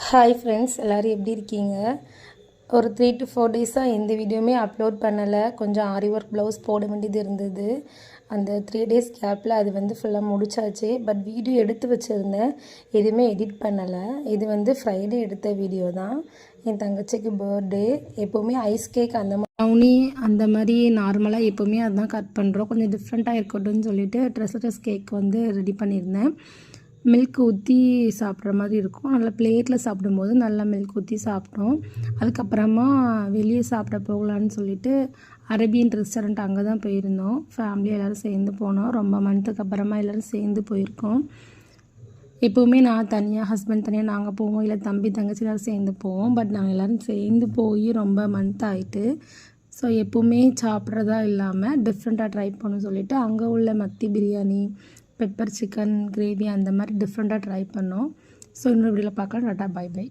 Hi friends, எல்லோரும் எப்படி இருக்கீங்க? ஒரு 3 to 4 டேஸாக எந்த வீடியோவுமே அப்லோட் பண்ணலை. கொஞ்சம் ஆரி ஒர்க் ப்ளவுஸ் போட வேண்டியது இருந்தது. அந்த 3 டேஸ் கேப்பில் அது ஃபுல்லாக முடிச்சாச்சு. பட் வீடியோ எடுத்து வச்சுருந்தேன், எதுவுமே எடிட் பண்ணலை. இது ஃப்ரைடே எடுத்த வீடியோ தான். என் தங்கச்சிக்கு பர்த்டே. எப்போவுமே ஐஸ் கேக் அந்த ப்ரௌனி அந்த மாதிரி நார்மலாக எப்போவுமே அதுதான் கட் பண்ணுறோம். கொஞ்சம் டிஃப்ரெண்ட்டாக இருக்கட்டும்னு சொல்லிட்டு ட்ரெஸ் கேக் ரெடி பண்ணியிருந்தேன். மில்க் ஊற்றி சாப்பிட்ற மாதிரி இருக்கும். நல்லா பிளேட்டில் சாப்பிடும்போது நல்லா மில்க் ஊற்றி சாப்பிட்டோம். அதுக்கப்புறமா வெளியே சாப்பிட போகலான்னு சொல்லிட்டு அரேபியன் ரெஸ்டாரண்ட் அங்கே தான் போயிருந்தோம். ஃபேமிலியாக எல்லோரும் சேர்ந்து போனோம். ரொம்ப மந்த்துக்கு அப்புறமா எல்லோரும் சேர்ந்து போயிருக்கோம். எப்போவுமே நான் தனியாக, ஹஸ்பண்ட் தனியாக நாங்கள் போவோம், இல்லை தம்பி தங்கச்சி எல்லோரும் சேர்ந்து போவோம். பட் நாங்கள் எல்லோரும் சேர்ந்து போய் ரொம்ப மந்த் ஆகிட்டு. ஸோ எப்போவுமே சாப்பிட்றதா இல்லாமல் டிஃப்ரெண்ட்டாக ட்ரை பண்ணணும்னு சொல்லிவிட்டு அங்கே உள்ள மத்தி பிரியாணி, பெப்பர் சிக்கன் கிரேவி அந்த மாதிரி டிஃப்ரெண்ட்டாக ட்ரை பண்ணோம். ஸோ இன்னொரு வீடியோவில் பார்க்கலாம். Tata, bye by.